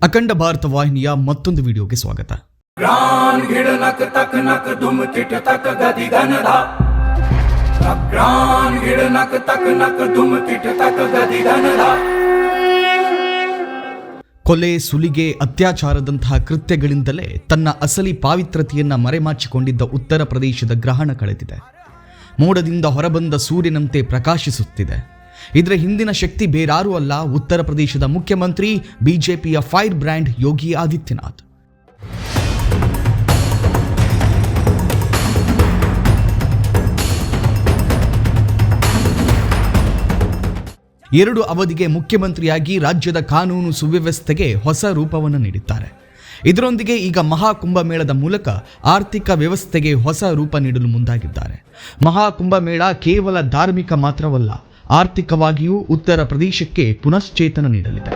ಅಖಂಡ ಭಾರತ ವಾಹಿನಿಯ ಮತ್ತೊಂದು ವಿಡಿಯೋಗೆ ಸ್ವಾಗತ. ಕೊಲೆ, ಸುಲಿಗೆ, ಅತ್ಯಾಚಾರದಂತಹ ಕೃತ್ಯಗಳಿಂದಲೇ ತನ್ನ ಅಸಲಿ ಪಾವಿತ್ರತೆಯನ್ನ ಮರೆಮಾಚಿಕೊಂಡಿದ್ದ ಉತ್ತರ ಪ್ರದೇಶದ ಗ್ರಹಣ ಕಳೆದಿದೆ. ಮೋಡದಿಂದ ಹೊರಬಂದ ಸೂರ್ಯನಂತೆ ಪ್ರಕಾಶಿಸುತ್ತಿದೆ. ಇದರ ಹಿಂದಿನ ಶಕ್ತಿ ಬೇರಾರೂ ಅಲ್ಲ, ಉತ್ತರ ಪ್ರದೇಶದ ಮುಖ್ಯಮಂತ್ರಿ, ಬಿಜೆಪಿಯ ಫೈರ್ ಬ್ರ್ಯಾಂಡ್ ಯೋಗಿ ಆದಿತ್ಯನಾಥ್. ಎರಡು ಅವಧಿಗೆ ಮುಖ್ಯಮಂತ್ರಿಯಾಗಿ ರಾಜ್ಯದ ಕಾನೂನು ಸುವ್ಯವಸ್ಥೆಗೆ ಹೊಸ ರೂಪವನ್ನು ನೀಡಿದ್ದಾರೆ. ಇದರೊಂದಿಗೆ ಈಗ ಮಹಾಕುಂಭಮೇಳದ ಮೂಲಕ ಆರ್ಥಿಕ ವ್ಯವಸ್ಥೆಗೆ ಹೊಸ ರೂಪ ನೀಡಲು ಮುಂದಾಗಿದ್ದಾರೆ. ಮಹಾಕುಂಭಮೇಳ ಕೇವಲ ಧಾರ್ಮಿಕ ಮಾತ್ರವಲ್ಲ, ಆರ್ಥಿಕವಾಗಿಯೂ ಉತ್ತರ ಪ್ರದೇಶಕ್ಕೆ ಪುನಶ್ಚೇತನ ನೀಡಲಿದೆ.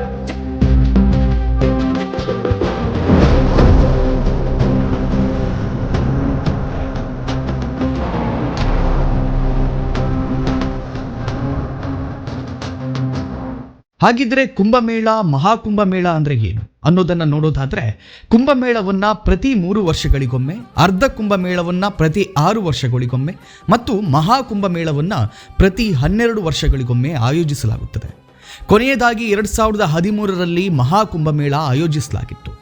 ಹಾಗಿದ್ರೆ ಕುಂಭಮೇಳ, ಮಹಾಕುಂಭಮೇಳ ಅಂದ್ರೆ ಏನು ಅನ್ನೋದನ್ನ ನೋಡೋದಾದ್ರೆ, ಕುಂಭಮೇಳವನ್ನ ಪ್ರತಿ 3 ವರ್ಷಗಳಿಗೊಮ್ಮೆ, ಅರ್ಧ ಕುಂಭಮೇಳವನ್ನ ಪ್ರತಿ 6 ವರ್ಷಗಳಿಗೊಮ್ಮೆ ಮತ್ತು ಮಹಾಕುಂಭಮೇಳವನ್ನ ಪ್ರತಿ 12 ವರ್ಷಗಳಿಗೊಮ್ಮೆ ಆಯೋಜಿಸಲಾಗುತ್ತದೆ. ಕೊನೆಯದಾಗಿ 2013ರಲ್ಲಿ ಮಹಾಕುಂಭಮೇಳ ಆಯೋಜಿಸಲಾಗಿತ್ತು.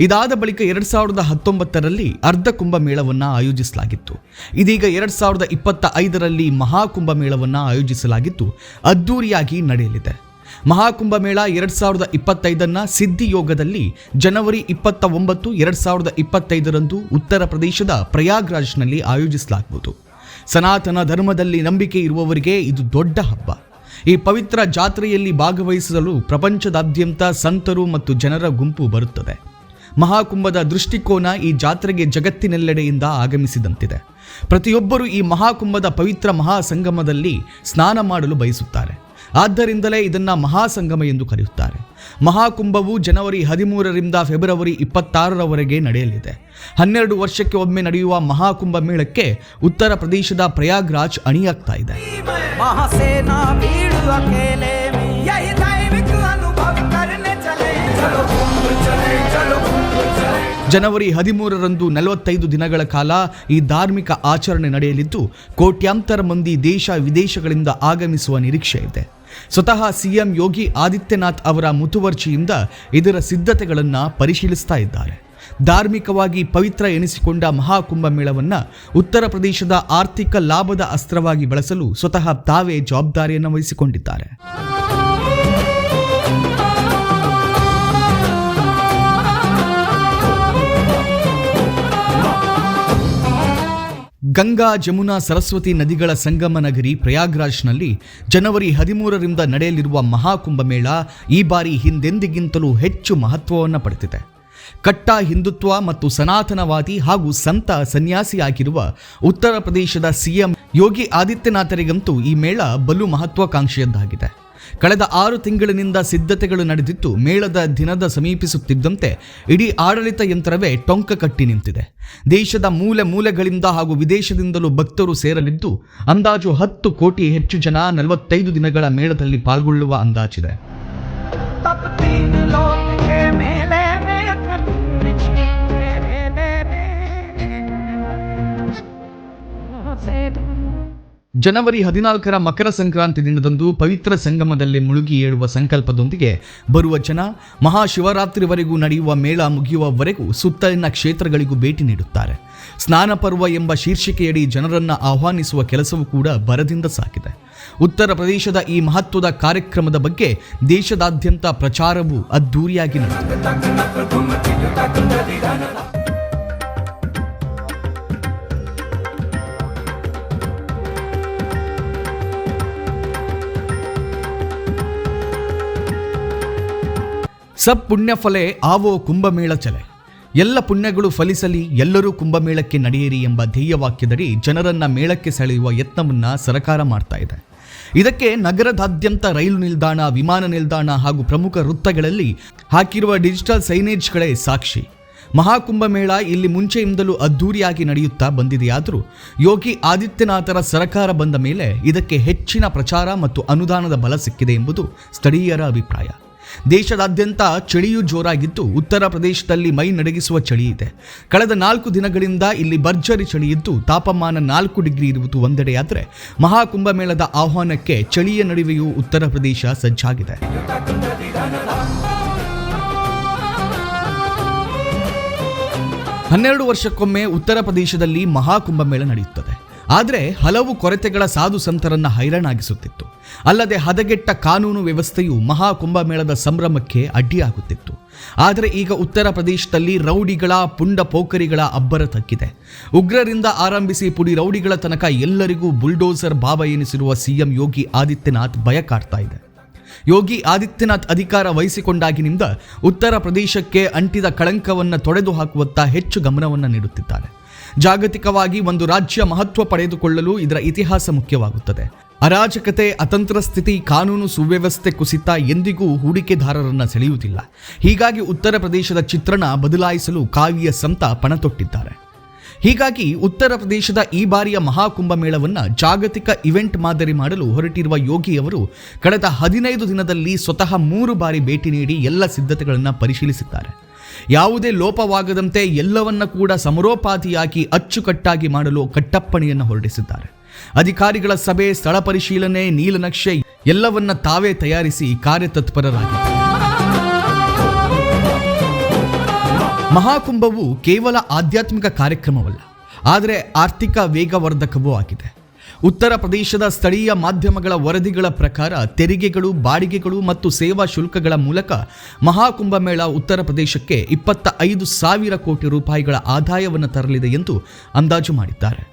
ಇದಾದ ಬಳಿಕ 2019ರಲ್ಲಿ ಅರ್ಧ ಕುಂಭಮೇಳವನ್ನ ಆಯೋಜಿಸಲಾಗಿತ್ತು. ಇದೀಗ 2025ರಲ್ಲಿ ಮಹಾಕುಂಭಮೇಳವನ್ನ ಆಯೋಜಿಸಲಾಗಿದ್ದು ಅದ್ದೂರಿಯಾಗಿ ನಡೆಯಲಿದೆ. ಮಹಾಕುಂಭಮೇಳ 2025ನ್ನ ಸಿದ್ಧಿಯೋಗದಲ್ಲಿ ಜನವರಿ 29, 2025ರಂದು ಉತ್ತರ ಪ್ರದೇಶದ ಪ್ರಯಾಗ್ರಾಜ್ನಲ್ಲಿ ಆಯೋಜಿಸಲಾಗುವುದು. ಸನಾತನ ಧರ್ಮದಲ್ಲಿ ನಂಬಿಕೆ ಇರುವವರಿಗೆ ಇದು ದೊಡ್ಡ ಹಬ್ಬ. ಈ ಪವಿತ್ರ ಜಾತ್ರೆಯಲ್ಲಿ ಭಾಗವಹಿಸಲು ಪ್ರಪಂಚದಾದ್ಯಂತ ಸಂತರು ಮತ್ತು ಜನರ ಗುಂಪು ಬರುತ್ತದೆ. ಮಹಾಕುಂಭದ ದೃಷ್ಟಿಕೋನ ಈ ಜಾತ್ರೆಗೆ ಜಗತ್ತಿನೆಲ್ಲೆಡೆಯಿಂದ ಆಗಮಿಸಿದಂತಿದೆ. ಪ್ರತಿಯೊಬ್ಬರೂ ಈ ಮಹಾಕುಂಭದ ಪವಿತ್ರ ಮಹಾಸಂಗಮದಲ್ಲಿ ಸ್ನಾನ ಮಾಡಲು ಬಯಸುತ್ತಾರೆ. ಆದ್ದರಿಂದಲೇ ಇದನ್ನ ಮಹಾಸಂಗಮ ಎಂದು ಕರೆಯುತ್ತಾರೆ. ಮಹಾಕುಂಭವು ಜನವರಿ 13ರಿಂದ ಫೆಬ್ರವರಿ 26ರವರೆಗೆ ನಡೆಯಲಿದೆ. 12 ವರ್ಷಕ್ಕೆ ಒಮ್ಮೆ ನಡೆಯುವ ಮಹಾಕುಂಭ ಮೇಳಕ್ಕೆ ಉತ್ತರ ಪ್ರದೇಶದ ಪ್ರಯಾಗ್ರಾಜ್ ಅಣಿಯಾಗ್ತಾ ಇದೆ. ಜನವರಿ 13ರಂದು 45 ದಿನಗಳ ಕಾಲ ಈ ಧಾರ್ಮಿಕ ಆಚರಣೆ ನಡೆಯಲಿದ್ದು, ಕೋಟ್ಯಾಂತರ ಮಂದಿ ದೇಶ ವಿದೇಶಗಳಿಂದ ಆಗಮಿಸುವ ನಿರೀಕ್ಷೆ ಇದೆ. ಸ್ವತಃ ಸಿಎಂ ಯೋಗಿ ಆದಿತ್ಯನಾಥ್ ಅವರ ಮುತುವರ್ಜಿಯಿಂದ ಇದರ ಸಿದ್ಧತೆಗಳನ್ನು ಪರಿಶೀಲಿಸ್ತಾ ಇದ್ದಾರೆ. ಧಾರ್ಮಿಕವಾಗಿ ಪವಿತ್ರ ಎನಿಸಿಕೊಂಡ ಮಹಾಕುಂಭ ಮೇಳವನ್ನ ಉತ್ತರ ಪ್ರದೇಶದ ಆರ್ಥಿಕ ಲಾಭದ ಅಸ್ತ್ರವಾಗಿ ಬಳಸಲು ಸ್ವತಃ ತಾವೇ ಜವಾಬ್ದಾರಿಯನ್ನು ವಹಿಸಿಕೊಂಡಿದ್ದಾರೆ. ಗಂಗಾ, ಜಮುನಾ, ಸರಸ್ವತಿ ನದಿಗಳ ಸಂಗಮ ನಗರಿ ಪ್ರಯಾಗ್ರಾಜ್ನಲ್ಲಿ ಜನವರಿ 13ರಿಂದ ನಡೆಯಲಿರುವ ಮಹಾಕುಂಭಮೇಳ ಈ ಬಾರಿ ಹಿಂದೆಂದಿಗಿಂತಲೂ ಹೆಚ್ಚು ಮಹತ್ವವನ್ನು ಪಡೆದಿದೆ. ಕಟ್ಟ ಹಿಂದುತ್ವ ಮತ್ತು ಸನಾತನವಾದಿ ಹಾಗೂ ಸಂತ ಸನ್ಯಾಸಿಯಾಗಿರುವ ಉತ್ತರ ಪ್ರದೇಶದ ಸಿಎಂ ಯೋಗಿ ಆದಿತ್ಯನಾಥರಿಗಂತೂ ಈ ಮೇಳ ಬಲು ಮಹತ್ವಾಕಾಂಕ್ಷೆಯದ್ದಾಗಿದೆ. ಕಳೆದ 6 ತಿಂಗಳಿನಿಂದ ಸಿದ್ಧತೆಗಳು ನಡೆದಿದ್ದು, ಮೇಳದ ದಿನದ ಸಮೀಪಿಸುತ್ತಿದ್ದಂತೆ ಇಡೀ ಆಡಳಿತ ಯಂತ್ರವೇ ಟೊಂಕ ಕಟ್ಟಿ ನಿಂತಿದೆ. ದೇಶದ ಮೂಲೆ ಮೂಲೆಗಳಿಂದ ಹಾಗೂ ವಿದೇಶದಿಂದಲೂ ಭಕ್ತರು ಸೇರಲಿದ್ದು, ಅಂದಾಜು 10 ಕೋಟಿ ಹೆಚ್ಚು ಜನ 45 ದಿನಗಳ ಮೇಳದಲ್ಲಿ ಪಾಲ್ಗೊಳ್ಳುವ ಅಂದಾಜಿದೆ. ಜನವರಿ 14ರ ಮಕರ ಸಂಕ್ರಾಂತಿ ದಿನದಂದು ಪವಿತ್ರ ಸಂಗಮದಲ್ಲಿ ಮುಳುಗಿ ಏಳುವ ಸಂಕಲ್ಪದೊಂದಿಗೆ ಬರುವ ಜನ ಮಹಾಶಿವರಾತ್ರಿವರೆಗೂ ನಡೆಯುವ ಮೇಳ ಮುಗಿಯುವವರೆಗೂ ಸುತ್ತಲಿನ ಕ್ಷೇತ್ರಗಳಿಗೂ ಭೇಟಿ ನೀಡುತ್ತಾರೆ. ಸ್ನಾನ ಪರ್ವ ಎಂಬ ಶೀರ್ಷಿಕೆಯಡಿ ಜನರನ್ನು ಆಹ್ವಾನಿಸುವ ಕೆಲಸವೂ ಕೂಡ ಭರದಿಂದ ಸಾಗಿದೆ. ಉತ್ತರ ಪ್ರದೇಶದ ಈ ಮಹತ್ವದ ಕಾರ್ಯಕ್ರಮದ ಬಗ್ಗೆ ದೇಶದಾದ್ಯಂತ ಪ್ರಚಾರವೂ ಅದ್ದೂರಿಯಾಗಿ ನಡೆದಿದೆ. ಸಬ್ ಪುಣ್ಯ ಫಲೆ ಆವೋ ಕುಂಭಮೇಳ ಚಲೆ. ಎಲ್ಲ ಪುಣ್ಯಗಳು ಫಲಿಸಲಿ, ಎಲ್ಲರೂ ಕುಂಭಮೇಳಕ್ಕೆ ನಡೆಯಿರಿ ಎಂಬ ಧ್ಯೇಯವಾಕ್ಯದಡಿ ಜನರನ್ನ ಮೇಳಕ್ಕೆ ಸೆಳೆಯುವ ಯತ್ನವನ್ನ ಸರ್ಕಾರ ಮಾಡ್ತಾ ಇದೆ. ಇದಕ್ಕೆ ನಗರದಾದ್ಯಂತ ರೈಲು ನಿಲ್ದಾಣ, ವಿಮಾನ ನಿಲ್ದಾಣ ಹಾಗೂ ಪ್ರಮುಖ ವೃತ್ತಗಳಲ್ಲಿ ಹಾಕಿರುವ ಡಿಜಿಟಲ್ ಸೈನೇಜ್ಗಳೇ ಸಾಕ್ಷಿ. ಮಹಾಕುಂಭಮೇಳ ಇಲ್ಲಿ ಮುಂಚೆಯಿಂದಲೂ ಅದ್ದೂರಿಯಾಗಿ ನಡೆಯುತ್ತಾ ಬಂದಿದೆಯಾದರೂ ಯೋಗಿ ಆದಿತ್ಯನಾಥರ ಸರ್ಕಾರ ಬಂದ ಮೇಲೆ ಇದಕ್ಕೆ ಹೆಚ್ಚಿನ ಪ್ರಚಾರ ಮತ್ತು ಅನುದಾನದ ಬಲ ಸಿಕ್ಕಿದೆ ಎಂಬುದು ಸ್ಥಳೀಯರ ಅಭಿಪ್ರಾಯ. ದೇಶದಾದ್ಯಂತ ಚಳಿಯೂ ಜೋರಾಗಿದ್ದು ಉತ್ತರ ಪ್ರದೇಶದಲ್ಲಿ ಮೈ ನಡಗಿಸುವ ಚಳಿ ಇದೆ. ಕಳೆದ 4 ದಿನಗಳಿಂದ ಇಲ್ಲಿ ಭರ್ಜರಿ ಚಳಿ ಇದ್ದು ತಾಪಮಾನ 4 ಡಿಗ್ರಿ ಇರುವುದು ಒಂದೆಡೆಯಾದರೆ ಮಹಾಕುಂಭಮೇಳದ ಆಹ್ವಾನಕ್ಕೆ ಚಳಿಯ ನಡುವೆಯೂ ಉತ್ತರ ಪ್ರದೇಶ ಸಜ್ಜಾಗಿದೆ. 12 ವರ್ಷಕ್ಕೊಮ್ಮೆ ಉತ್ತರ ಪ್ರದೇಶದಲ್ಲಿ ಮಹಾಕುಂಭಮೇಳ ನಡೆಯುತ್ತದೆ. ಆದರೆ ಹಲವು ಕೊರತೆಗಳ ಸಾಧು ಸಂತರನ್ನ ಹೈರಾಣಾಗಿಸುತ್ತಿತ್ತು. ಅಲ್ಲದೆ ಹದಗೆಟ್ಟ ಕಾನೂನು ವ್ಯವಸ್ಥೆಯು ಮಹಾಕುಂಭಮೇಳದ ಸಂಭ್ರಮಕ್ಕೆ ಅಡ್ಡಿಯಾಗುತ್ತಿತ್ತು. ಆದರೆ ಈಗ ಉತ್ತರ ಪ್ರದೇಶದಲ್ಲಿ ರೌಡಿಗಳ ಪುಂಡ ಪೋಖರಿಗಳ ಅಬ್ಬರ ತಗ್ಗಿದೆ. ಉಗ್ರರಿಂದ ಆರಂಭಿಸಿ ಪುಡಿ ರೌಡಿಗಳ ತನಕ ಎಲ್ಲರಿಗೂ ಬುಲ್ಡೋಸರ್ ಬಾಬಾ ಎನಿಸಿರುವ ಸಿಎಂ ಯೋಗಿ ಆದಿತ್ಯನಾಥ್ ಭಯ ಕಾಡ್ತಾ ಇದೆ. ಯೋಗಿ ಆದಿತ್ಯನಾಥ್ ಅಧಿಕಾರ ವಹಿಸಿಕೊಂಡಾಗಿನಿಂದ ಉತ್ತರ ಪ್ರದೇಶಕ್ಕೆ ಅಂಟಿದ ಕಳಂಕವನ್ನು ತೊಡೆದು ಹಾಕುವತ್ತ ಹೆಚ್ಚು ಗಮನವನ್ನು ನೀಡುತ್ತಿದ್ದಾರೆ. ಜಾಗತಿಕವಾಗಿ ಒಂದು ರಾಜ್ಯ ಮಹತ್ವ ಪಡೆದುಕೊಳ್ಳಲು ಇದರ ಇತಿಹಾಸ ಮುಖ್ಯವಾಗುತ್ತದೆ. ಅರಾಜಕತೆ, ಅತಂತ್ರ ಸ್ಥಿತಿ, ಕಾನೂನು ಸುವ್ಯವಸ್ಥೆ ಕುಸಿತ ಎಂದಿಗೂ ಹೂಡಿಕೆದಾರರನ್ನ ಸೆಳೆಯುವುದಿಲ್ಲ. ಹೀಗಾಗಿ ಉತ್ತರ ಪ್ರದೇಶದ ಚಿತ್ರಣ ಬದಲಾಯಿಸಲು ಕಾವಿಯ ಸಂತ ಪಣ ತೊಟ್ಟಿದ್ದಾರೆ. ಹೀಗಾಗಿ ಉತ್ತರ ಪ್ರದೇಶದ ಈ ಬಾರಿಯ ಮಹಾಕುಂಭಮೇಳವನ್ನು ಜಾಗತಿಕ ಇವೆಂಟ್ ಮಾದರಿ ಮಾಡಲು ಹೊರಟಿರುವ ಯೋಗಿಯವರು ಕಳೆದ 15 ದಿನದಲ್ಲಿ ಸ್ವತಃ 3 ಬಾರಿ ಭೇಟಿ ನೀಡಿ ಎಲ್ಲ ಸಿದ್ಧತೆಗಳನ್ನು ಪರಿಶೀಲಿಸಿದ್ದಾರೆ. ಯಾವುದೇ ಲೋಪವಾಗದಂತೆ ಎಲ್ಲವನ್ನ ಕೂಡ ಸಮರೋಪಾದಿಯಾಗಿ ಅಚ್ಚುಕಟ್ಟಾಗಿ ಮಾಡಲು ಕಟ್ಟಪ್ಪಣೆಯನ್ನು ಹೊರಡಿಸಿದ್ದಾರೆ. ಅಧಿಕಾರಿಗಳ ಸಭೆ, ಸ್ಥಳ ಪರಿಶೀಲನೆ, ನೀಲನಕ್ಷೆ ಎಲ್ಲವನ್ನ ತಾವೇ ತಯಾರಿಸಿ ಕಾರ್ಯತತ್ಪರರಾಗಿದ್ದಾರೆ. ಮಹಾಕುಂಭವು ಕೇವಲ ಆಧ್ಯಾತ್ಮಿಕ ಕಾರ್ಯಕ್ರಮವಲ್ಲ, ಆದರೆ ಆರ್ಥಿಕ ವೇಗವರ್ಧಕವೂ ಆಗಿದೆ. ಉತ್ತರ ಪ್ರದೇಶದ ಸ್ಥಳೀಯ ಮಾಧ್ಯಮಗಳ ವರದಿಗಳ ಪ್ರಕಾರ ತೆರಿಗೆಗಳು, ಬಾಡಿಗೆಗಳು ಮತ್ತು ಸೇವಾ ಶುಲ್ಕಗಳ ಮೂಲಕ ಮಹಾಕುಂಭಮೇಳ ಉತ್ತರ ಪ್ರದೇಶಕ್ಕೆ 25,000 ಕೋಟಿ ರೂಪಾಯಿಗಳ ಆದಾಯವನ್ನು ತರಲಿದೆ ಎಂದು ಅಂದಾಜು ಮಾಡಿದ್ದಾರೆ.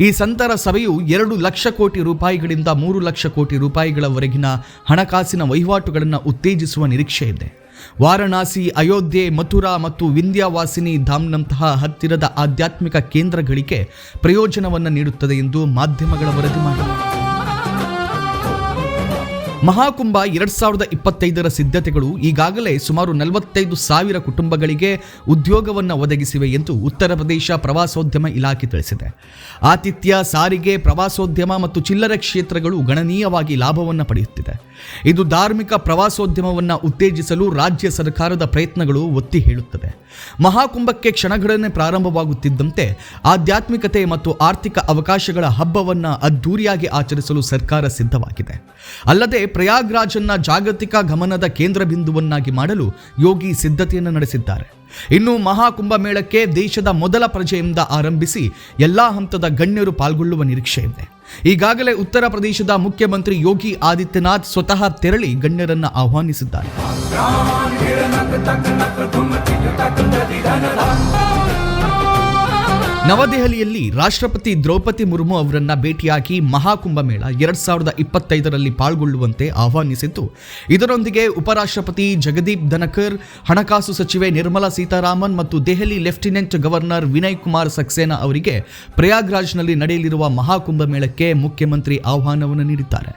ಈ ಸಂತರ ಸಭೆಯು 2 ಲಕ್ಷ ಕೋಟಿ ರೂಪಾಯಿಗಳಿಂದ 3 ಲಕ್ಷ ಕೋಟಿ ರೂಪಾಯಿಗಳವರೆಗಿನ ಹಣಕಾಸಿನ ವಹಿವಾಟುಗಳನ್ನು ಉತ್ತೇಜಿಸುವ ನಿರೀಕ್ಷೆ ಇದೆ. ವಾರಣಾಸಿ, ಅಯೋಧ್ಯೆ, ಮಥುರಾ ಮತ್ತು ವಿಂಧ್ಯಾವಾಸಿನಿ ಧಾಮ್ನಂತಹ ಹತ್ತಿರದ ಆಧ್ಯಾತ್ಮಿಕ ಕೇಂದ್ರಗಳಿಗೆ ಪ್ರಯೋಜನವನ್ನು ನೀಡುತ್ತದೆ ಎಂದು ಮಾಧ್ಯಮಗಳ ವರದಿ ಮಾಡಿವೆ. ಮಹಾಕುಂಭ 2025ರ ಸಿದ್ಧತೆಗಳು ಈಗಾಗಲೇ ಸುಮಾರು 45,000 ಕುಟುಂಬಗಳಿಗೆ ಉದ್ಯೋಗವನ್ನು ಒದಗಿಸಿವೆ ಎಂದು ಉತ್ತರ ಪ್ರದೇಶ ಪ್ರವಾಸೋದ್ಯಮ ಇಲಾಖೆ ತಿಳಿಸಿದೆ. ಆತಿಥ್ಯ, ಸಾರಿಗೆ, ಪ್ರವಾಸೋದ್ಯಮ ಮತ್ತು ಚಿಲ್ಲರೆ ಕ್ಷೇತ್ರಗಳು ಗಣನೀಯವಾಗಿ ಲಾಭವನ್ನು ಪಡೆಯುತ್ತಿದೆ. ಇದು ಧಾರ್ಮಿಕ ಪ್ರವಾಸೋದ್ಯಮವನ್ನು ಉತ್ತೇಜಿಸಲು ರಾಜ್ಯ ಸರ್ಕಾರದ ಪ್ರಯತ್ನಗಳು ಒತ್ತಿ ಹೇಳುತ್ತದೆ. ಮಹಾಕುಂಭಕ್ಕೆ ಕ್ಷಣಗಣನೆ ಪ್ರಾರಂಭವಾಗುತ್ತಿದ್ದಂತೆ ಆಧ್ಯಾತ್ಮಿಕತೆ ಮತ್ತು ಆರ್ಥಿಕ ಅವಕಾಶಗಳ ಹಬ್ಬವನ್ನು ಅದ್ದೂರಿಯಾಗಿ ಆಚರಿಸಲು ಸರ್ಕಾರ ಸಿದ್ಧವಾಗಿದೆ. ಅಲ್ಲದೆ ಪ್ರಯಾಗ್ರಾಜನ್ನ ಜಾಗತಿಕ ಗಮನದ ಕೇಂದ್ರ ಬಿಂದುವನ್ನಾಗಿ ಮಾಡಲು ಯೋಗಿ ಸಿದ್ಧತೆಯನ್ನು ನಡೆಸಿದ್ದಾರೆ. ಇನ್ನು ಮಹಾಕುಂಭಮೇಳಕ್ಕೆ ದೇಶದ ಮೊದಲ ಪ್ರಜೆಯಿಂದ ಆರಂಭಿಸಿ ಎಲ್ಲಾ ಹಂತದ ಗಣ್ಯರು ಪಾಲ್ಗೊಳ್ಳುವ ನಿರೀಕ್ಷೆ ಇದೆ. ಈಗಾಗಲೇ ಉತ್ತರ ಪ್ರದೇಶದ ಮುಖ್ಯಮಂತ್ರಿ ಯೋಗಿ ಆದಿತ್ಯನಾಥ್ ಸ್ವತಃ ತೆರಳಿ ಗಣ್ಯರನ್ನ ಆಹ್ವಾನಿಸಿದ್ದಾರೆ. ನವದೆಹಲಿಯಲ್ಲಿ ರಾಷ್ಟ್ರಪತಿ ದ್ರೌಪದಿ ಮುರ್ಮು ಅವರನ್ನ ಭೇಟಿಯಾಗಿ ಮಹಾಕುಂಭಮೇಳ 2025ರಲ್ಲಿ ಪಾಲ್ಗೊಳ್ಳುವಂತೆ ಆಹ್ವಾನಿಸಿದ್ದು, ಇದರೊಂದಿಗೆ ಉಪರಾಷ್ಟ್ರಪತಿ ಜಗದೀಪ್ ಧನಕರ್, ಹಣಕಾಸು ಸಚಿವೆ ನಿರ್ಮಲಾ ಸೀತಾರಾಮನ್ ಮತ್ತು ದೆಹಲಿ ಲೆಫ್ಟಿನೆಂಟ್ ಗವರ್ನರ್ ವಿನಯ್ ಕುಮಾರ್ ಸಕ್ಸೇನಾ ಅವರಿಗೆ ಪ್ರಯಾಗ್ರಾಜ್ನಲ್ಲಿ ನಡೆಯಲಿರುವ ಮಹಾಕುಂಭಮೇಳಕ್ಕೆ ಮುಖ್ಯಮಂತ್ರಿ ಆಹ್ವಾನವನ್ನು ನೀಡಿದ್ದಾರೆ.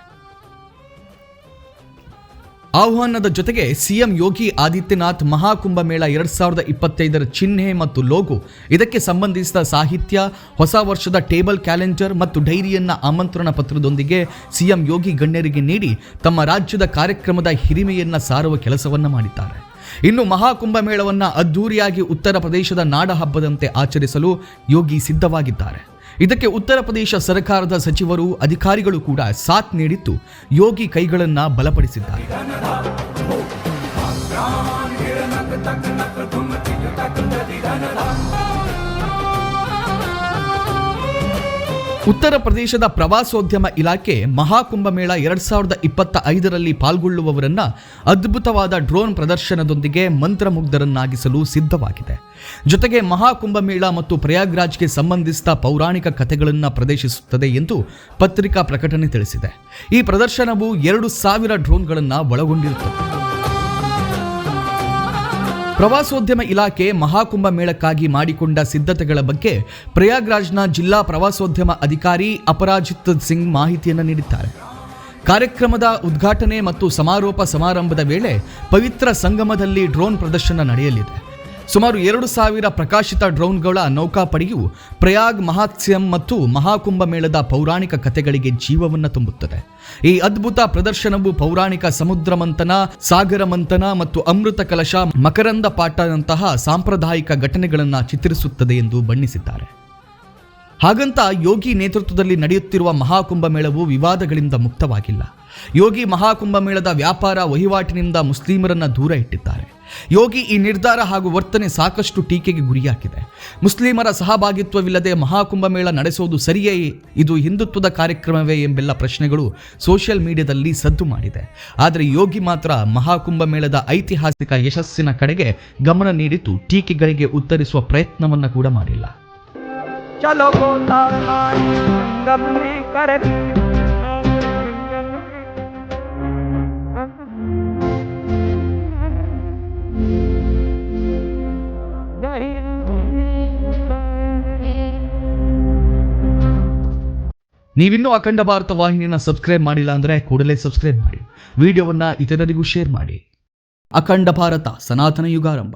ಆಹ್ವಾನದ ಜೊತೆಗೆ ಸಿಎಂ ಯೋಗಿ ಆದಿತ್ಯನಾಥ್ ಮಹಾಕುಂಭಮೇಳ 2025ರ ಚಿಹ್ನೆ ಮತ್ತು ಲೋಗೋ, ಇದಕ್ಕೆ ಸಂಬಂಧಿಸಿದ ಸಾಹಿತ್ಯ, ಹೊಸ ವರ್ಷದ ಟೇಬಲ್ ಕ್ಯಾಲೆಂಡರ್ ಮತ್ತು ಡೈರಿಯನ್ನ ಆಮಂತ್ರಣ ಪತ್ರದೊಂದಿಗೆ ಸಿಎಂ ಯೋಗಿ ಗಣ್ಯರಿಗೆ ನೀಡಿ ತಮ್ಮ ರಾಜ್ಯದ ಕಾರ್ಯಕ್ರಮದ ಹಿರಿಮೆಯನ್ನ ಸಾರುವ ಕೆಲಸವನ್ನ ಮಾಡಿದ್ದಾರೆ. ಇನ್ನು ಮಹಾಕುಂಭಮೇಳವನ್ನು ಅದ್ದೂರಿಯಾಗಿ ಉತ್ತರ ಪ್ರದೇಶದ ನಾಡ ಹಬ್ಬದಂತೆ ಆಚರಿಸಲು ಯೋಗಿ ಸಿದ್ಧವಾಗಿದ್ದಾರೆ. ಇದಕ್ಕೆ ಉತ್ತರ ಪ್ರದೇಶ ಸರ್ಕಾರದ ಸಚಿವರು, ಅಧಿಕಾರಿಗಳು ಕೂಡ ಸಾಥ್ ನೀಡಿದ್ದು ಯೋಗಿ ಕೈಗಳನ್ನ ಬಲಪಡಿಸಿದ್ದಾರೆ. ಉತ್ತರ ಪ್ರದೇಶದ ಪ್ರವಾಸೋದ್ಯಮ ಇಲಾಖೆ ಮಹಾಕುಂಭಮೇಳ 2025ರಲ್ಲಿ ಪಾಲ್ಗೊಳ್ಳುವವರನ್ನ ಅದ್ಭುತವಾದ ಡ್ರೋನ್ ಪ್ರದರ್ಶನದೊಂದಿಗೆ ಮಂತ್ರಮುಗ್ಧರನ್ನಾಗಿಸಲು ಸಿದ್ಧವಾಗಿದೆ. ಜೊತೆಗೆ ಮಹಾಕುಂಭಮೇಳ ಮತ್ತು ಪ್ರಯಾಗ್ರಾಜ್ಗೆ ಸಂಬಂಧಿಸಿದ ಪೌರಾಣಿಕ ಕಥೆಗಳನ್ನು ಪ್ರದರ್ಶಿಸುತ್ತದೆ ಎಂದು ಪತ್ರಿಕಾ ಪ್ರಕಟಣೆ ತಿಳಿಸಿದೆ. ಈ ಪ್ರದರ್ಶನವು 2,000 ಡ್ರೋನ್ಗಳನ್ನು ಒಳಗೊಂಡಿರುತ್ತದೆ. ಪ್ರವಾಸೋದ್ಯಮ ಇಲಾಖೆ ಮಹಾಕುಂಭಮೇಳಕ್ಕಾಗಿ ಮಾಡಿಕೊಂಡ ಸಿದ್ಧತೆಗಳ ಬಗ್ಗೆ ಪ್ರಯಾಗ್ರಾಜ್ನ ಜಿಲ್ಲಾ ಪ್ರವಾಸೋದ್ಯಮ ಅಧಿಕಾರಿ ಅಪರಾಜಿತ್ ಸಿಂಗ್ ಮಾಹಿತಿಯನ್ನು ನೀಡಿದ್ದಾರೆ. ಕಾರ್ಯಕ್ರಮದ ಉದ್ಘಾಟನೆ ಮತ್ತು ಸಮಾರೋಪ ಸಮಾರಂಭದ ವೇಳೆ ಪವಿತ್ರ ಸಂಗಮದಲ್ಲಿ ಡ್ರೋನ್ ಪ್ರದರ್ಶನ ನಡೆಯಲಿದೆ. ಸುಮಾರು 2,000 ಪ್ರಕಾಶಿತ ಡ್ರೋನ್ಗಳ ನೌಕಾಪಡೆಯು ಪ್ರಯಾಗ್ ಮಹಾತ್ಸ್ಯಂ ಮತ್ತು ಮಹಾಕುಂಭಮೇಳದ ಪೌರಾಣಿಕ ಕಥೆಗಳಿಗೆ ಜೀವವನ್ನು ತುಂಬುತ್ತದೆ. ಈ ಅದ್ಭುತ ಪ್ರದರ್ಶನವು ಪೌರಾಣಿಕ ಸಮುದ್ರ ಮಂಥನ, ಸಾಗರ ಮಂಥನ ಮತ್ತು ಅಮೃತ ಕಲಶ, ಮಕರಂದ ಪಾಠದಂತಹ ಸಾಂಪ್ರದಾಯಿಕ ಘಟನೆಗಳನ್ನು ಚಿತ್ರಿಸುತ್ತದೆ ಎಂದು ಬಣ್ಣಿಸಿದ್ದಾರೆ. ಹಾಗಂತ ಯೋಗಿ ನೇತೃತ್ವದಲ್ಲಿ ನಡೆಯುತ್ತಿರುವ ಮಹಾಕುಂಭಮೇಳವು ವಿವಾದಗಳಿಂದ ಮುಕ್ತವಾಗಿಲ್ಲ. ಯೋಗಿ ಮಹಾಕುಂಭಮೇಳದ ವ್ಯಾಪಾರ ವಹಿವಾಟಿನಿಂದ ಮುಸ್ಲಿಮರನ್ನ ದೂರ ಇಟ್ಟಿದ್ದಾರೆ. ಯೋಗಿ ಈ ನಿರ್ಧಾರ ಹಾಗೂ ವರ್ತನೆ ಸಾಕಷ್ಟು ಟೀಕೆಗೆ ಗುರಿಯಾಗಿದೆ. ಮುಸ್ಲಿಮರ ಸಹಭಾಗಿತ್ವವಿಲ್ಲದೆ ಮಹಾಕುಂಭಮೇಳ ನಡೆಸೋದು ಸರಿಯೇ, ಇದು ಹಿಂದುತ್ವದ ಕಾರ್ಯಕ್ರಮವೇ ಎಂಬೆಲ್ಲ ಪ್ರಶ್ನೆಗಳು ಸೋಷಿಯಲ್ ಮೀಡಿಯಾದಲ್ಲಿ ಸದ್ದು ಮಾಡಿದೆ. ಆದರೆ ಯೋಗಿ ಮಾತ್ರ ಮಹಾಕುಂಭಮೇಳದ ಐತಿಹಾಸಿಕ ಯಶಸ್ಸಿನ ಕಡೆಗೆ ಗಮನ ನೀಡಿದ್ದು ಟೀಕೆಗಳಿಗೆ ಉತ್ತರಿಸುವ ಪ್ರಯತ್ನವನ್ನ ಕೂಡ ಮಾಡಿಲ್ಲ. चलो संगम में कर ನೀವಿನ್ನೂ ಅಖಂಡ ಭಾರತ ವಾಹಿನಿಯನ್ನು ಸಬ್ಸ್ಕ್ರೈಬ್ ಮಾಡಿಲ್ಲ ಅಂದರೆ ಕೂಡಲೇ ಸಬ್ಸ್ಕ್ರೈಬ್ ಮಾಡಿ, ವಿಡಿಯೋವನ್ನು ಇತರರಿಗೂ ಶೇರ್ ಮಾಡಿ. ಅಖಂಡ ಭಾರತ, ಸನಾತನ ಯುಗಾರಂಭ.